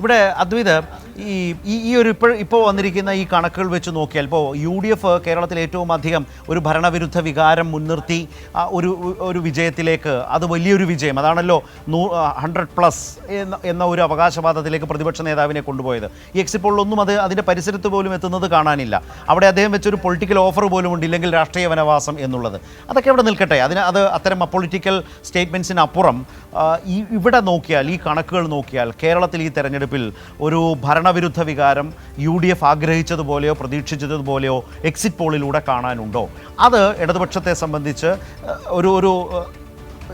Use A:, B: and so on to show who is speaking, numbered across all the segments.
A: ഇവിടെ അദ്വൈത് ഈ ഈ ഒരു ഇപ്പോൾ വന്നിരിക്കുന്ന ഈ കണക്കുകൾ വെച്ച് നോക്കിയാൽ ഇപ്പോൾ UDF കേരളത്തിൽ ഏറ്റവും അധികം ഒരു ഭരണവിരുദ്ധ വികാരം മുൻനിർത്തി ഒരു വിജയത്തിലേക്ക്, അത് വലിയൊരു വിജയം, അതാണല്ലോ 100+ എന്ന ഒരു അവകാശവാദത്തിലേക്ക് പ്രതിപക്ഷ നേതാവിനെ കൊണ്ടുപോയത്. ഈ എക്സിറ്റ് പോളിലൊന്നും അതിൻ്റെ പരിസരത്ത് പോലും എത്തുന്നത് കാണാനില്ല. അവിടെ അദ്ദേഹം വെച്ചൊരു പൊളിറ്റിക്കൽ ഓഫർ പോലും ഉണ്ട്, ഇല്ലെങ്കിൽ രാഷ്ട്രീയ വനവാസം എന്നുള്ളത്. അതൊക്കെ അവിടെ നിൽക്കട്ടെ, അത് അത്തരം അപ്പൊളിറ്റിക്കൽ സ്റ്റേറ്റ്മെൻറ്റ്സിനപ്പുറം ഇവിടെ നോക്കിയാൽ, ഈ കണക്കുകൾ നോക്കിയാൽ കേരളത്തിൽ ഈ തെരഞ്ഞെടുപ്പിൽ ഒരു ഭരണവിരുദ്ധ വികാരം UDF ആഗ്രഹിച്ചതുപോലെയോ പ്രതീക്ഷിച്ചതുപോലെയോ എക്സിറ്റ് പോളിലൂടെ കാണാനുണ്ടോ? അത് ഇടതുപക്ഷത്തെ സംബന്ധിച്ച് ഒരു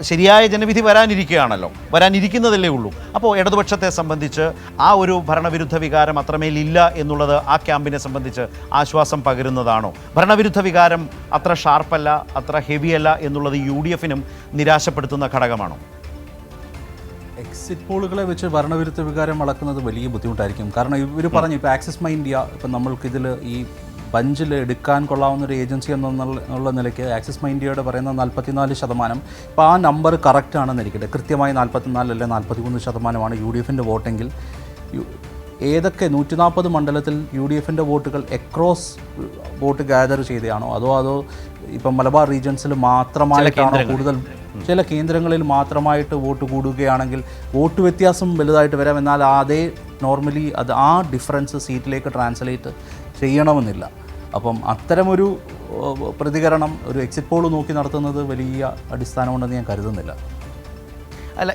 A: ശരിയായ ജനവിധി വരാനിരിക്കുന്നതല്ലേ ഉള്ളൂ. അപ്പോൾ ഇടതുപക്ഷത്തെ സംബന്ധിച്ച് ആ ഒരു ഭരണവിരുദ്ധ വികാരം അത്രമേലില്ല എന്നുള്ളത് ആ ക്യാമ്പിനെ സംബന്ധിച്ച് ആശ്വാസം പകരുന്നതാണോ? ഭരണവിരുദ്ധ വികാരം അത്ര ഷാർപ്പല്ല, അത്ര ഹെവിയല്ല എന്നുള്ളത് UDFനും നിരാശപ്പെടുത്തുന്ന ഘടകമാണോ?
B: എക്സിറ്റ് പോളുകളെ വെച്ച് ഭരണവിരുദ്ധ വികാരം അളക്കുന്നത് വലിയ ബുദ്ധിമുട്ടായിരിക്കും. കാരണം ഇവർ പറഞ്ഞു, ഇപ്പോൾ ആക്സിസ് മൈ ഇന്ത്യ, ഇപ്പം നമ്മൾക്കിതിൽ ഈ ബഞ്ചിൽ എടുക്കാൻ കൊള്ളാവുന്ന ഒരു ഏജൻസി എന്നുള്ള നിലയ്ക്ക് ആക്സിസ് മൈ ഇന്ത്യയുടെ പറയുന്ന 44%, ഇപ്പോൾ ആ നമ്പർ കറക്റ്റ് ആണെന്നിരിക്കട്ടെ, കൃത്യമായി 44 അല്ലെ 43% UDFൻ്റെ വോട്ടെങ്കിൽ ഏതൊക്കെ 140 മണ്ഡലത്തിൽ UDFൻ്റെ വോട്ടുകൾ എക്രോസ് വോട്ട് ഗ്യാദർ ചെയ്തതാണോ, അതോ ഇപ്പം മലബാർ റീജൻസിൽ മാത്രമായിട്ടാണോ കൂടുതൽ, ചില കേന്ദ്രങ്ങളിൽ മാത്രമായിട്ട് വോട്ട് കൂടുകയാണെങ്കിൽ വോട്ട് വ്യത്യാസം വലുതായിട്ട് വരാം. എന്നാൽ നോർമലി ആ ഡിഫറൻസ് സീറ്റിലേക്ക് ട്രാൻസ്ലേറ്റ് ചെയ്യണമെന്നില്ല. അപ്പം അത്തരമൊരു പ്രതികരണം ഒരു എക്സിറ്റ് പോൾ നോക്കി നടത്തുന്നത് വലിയ അടിസ്ഥാനമുണ്ടെന്ന് ഞാൻ കരുതുന്നില്ല.
A: അല്ല,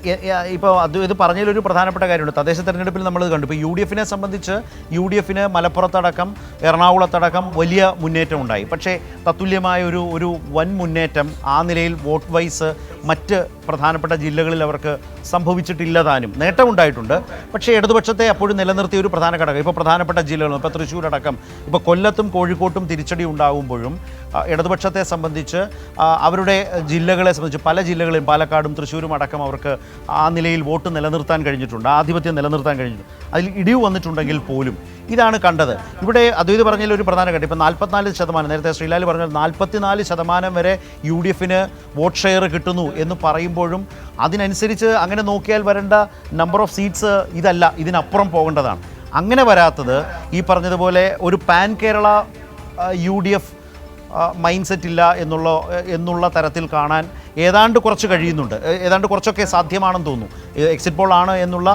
A: ഇപ്പോൾ ഇത് പറഞ്ഞതിലൊരു പ്രധാനപ്പെട്ട കാര്യമുണ്ട്. തദ്ദേശ തെരഞ്ഞെടുപ്പിൽ നമ്മളിത് കണ്ടു. ഇപ്പോൾ UDFനെ സംബന്ധിച്ച് UDFന് മലപ്പുറത്തടക്കം എറണാകുളത്തടക്കം വലിയ മുന്നേറ്റം ഉണ്ടായി. പക്ഷേ തത്തുല്യമായ ഒരു വൻ മുന്നേറ്റം ആ നിലയിൽ വോട്ട് വൈസ് മറ്റ് പ്രധാനപ്പെട്ട ജില്ലകളിൽ അവർക്ക് സംഭവിച്ചിട്ടില്ല. താനും നേട്ടമുണ്ടായിട്ടുണ്ട്. പക്ഷേ ഇടതുപക്ഷത്തെ അപ്പോഴും നിലനിർത്തിയ ഒരു പ്രധാന ഘടകം, ഇപ്പോൾ പ്രധാനപ്പെട്ട ജില്ലകളും, ഇപ്പോൾ തൃശ്ശൂരടക്കം, ഇപ്പോൾ കൊല്ലത്തും കോഴിക്കോട്ടും തിരിച്ചടി ഉണ്ടാകുമ്പോഴും ഇടതുപക്ഷത്തെ സംബന്ധിച്ച് അവരുടെ ജില്ലകളെ സംബന്ധിച്ച് പല ജില്ലകളിലും പാലക്കാടും തൃശ്ശൂരും അടക്കം അവർക്ക് ആ നിലയിൽ വോട്ട് നിലനിർത്താൻ കഴിഞ്ഞിട്ടുണ്ട്, ആധിപത്യം നിലനിർത്താൻ കഴിഞ്ഞിട്ടുണ്ട്. അതിൽ ഇടിവ് വന്നിട്ടുണ്ടെങ്കിൽ പോലും ഇതാണ് കണ്ടത്. ഇവിടെ അദ്വൈത് പറഞ്ഞതിൽ ഒരു പ്രധാന ഘട്ടം, ഇപ്പോൾ 44%, നേരത്തെ ശ്രീലാൽ പറഞ്ഞാൽ 44% വരെ UDFന് വോട്ട് ഷെയർ കിട്ടുന്നു എന്ന് പറയുമ്പോഴും അതിനനുസരിച്ച് അങ്ങനെ നോക്കിയാൽ വരേണ്ട നമ്പർ ഓഫ് സീറ്റ്സ് ഇതല്ല, ഇതിനപ്പുറം പോകേണ്ടതാണ്. അങ്ങനെ വരാത്തത് ഈ പറഞ്ഞതുപോലെ ഒരു pan Kerala UDF mind set ഇല്ല എന്നുള്ള തരത്തിൽ കാണാൻ ഏതാണ്ട് കുറച്ച് കഴിയുന്നുണ്ട്, ഏതാണ്ട് കുറച്ചൊക്കെ സാധ്യമാണെന്ന് തോന്നുന്നു. എക്സിറ്റ് പോൾ ആണ് എന്നുള്ള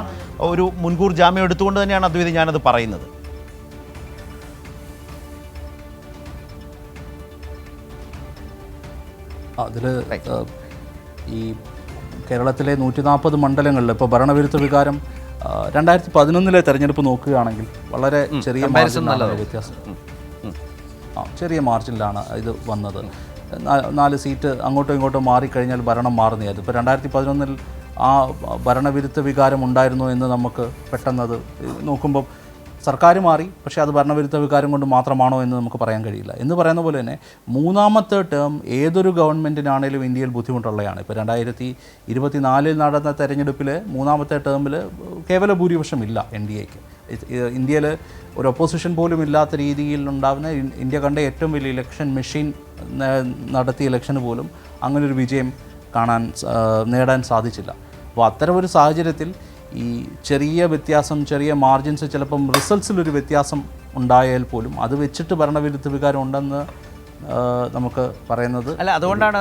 A: ഒരു മുൻകൂർ ജാമ്യം എടുത്തുകൊണ്ട് തന്നെയാണ് അദ്വൈത് ഞാനത് പറയുന്നത്.
B: അതിൽ ഈ കേരളത്തിലെ 140 മണ്ഡലങ്ങളിൽ ഇപ്പോൾ ഭരണവിരുദ്ധ വികാരം 2011 തെരഞ്ഞെടുപ്പ് നോക്കുകയാണെങ്കിൽ വളരെ ചെറിയ വ്യത്യാസം, ചെറിയ മാർജിനിലാണ് ഇത് വന്നത്. 4 സീറ്റ് അങ്ങോട്ടും ഇങ്ങോട്ടും മാറിക്കഴിഞ്ഞാൽ ഭരണം മാറുന്നതായിരുന്നു. ഇപ്പോൾ 2011 ആ ഭരണവിരുദ്ധ വികാരം ഉണ്ടായിരുന്നു എന്ന് നമുക്ക് പെട്ടെന്നത് നോക്കുമ്പോൾ സർക്കാർ മാറി, പക്ഷേ അത് ഭരണവിരുദ്ധ വികാരം കൊണ്ട് മാത്രമാണോ എന്ന് നമുക്ക് പറയാൻ കഴിയില്ല. എന്ന് പറയുന്ന പോലെ തന്നെ മൂന്നാമത്തെ ടേം ഏതൊരു ഗവൺമെൻറ്റിനാണേലും ഇന്ത്യയിൽ ബുദ്ധിമുട്ടുള്ളതാണ്. ഇപ്പോൾ 2024 നടന്ന തെരഞ്ഞെടുപ്പിൽ മൂന്നാമത്തെ ടേമിൽ കേവല ഭൂരിപക്ഷം ഇല്ല NDAക്ക്. ഇന്ത്യയിൽ ഒരു ഒപ്പോസിഷൻ പോലും ഇല്ലാത്ത രീതിയിൽ ഉണ്ടാകുന്ന, ഇന്ത്യ കണ്ട ഏറ്റവും വലിയ ഇലക്ഷൻ മെഷീൻ നടത്തിയ ഇലക്ഷന് പോലും അങ്ങനൊരു വിജയം നേടാൻ സാധിച്ചില്ല. അപ്പോൾ അത്തരമൊരു സാഹചര്യത്തിൽ ഈ ചെറിയ വ്യത്യാസം, ചെറിയ മാർജിൻസ്, ചിലപ്പം റിസൾട്ട്സിലൊരു വ്യത്യാസം ഉണ്ടായാൽ പോലും അത് വെച്ചിട്ട് ഭരണവിരുദ്ധ വികാരം ഉണ്ടെന്ന് നമുക്ക് പറയുന്നത്
A: അല്ല. അതുകൊണ്ടാണ്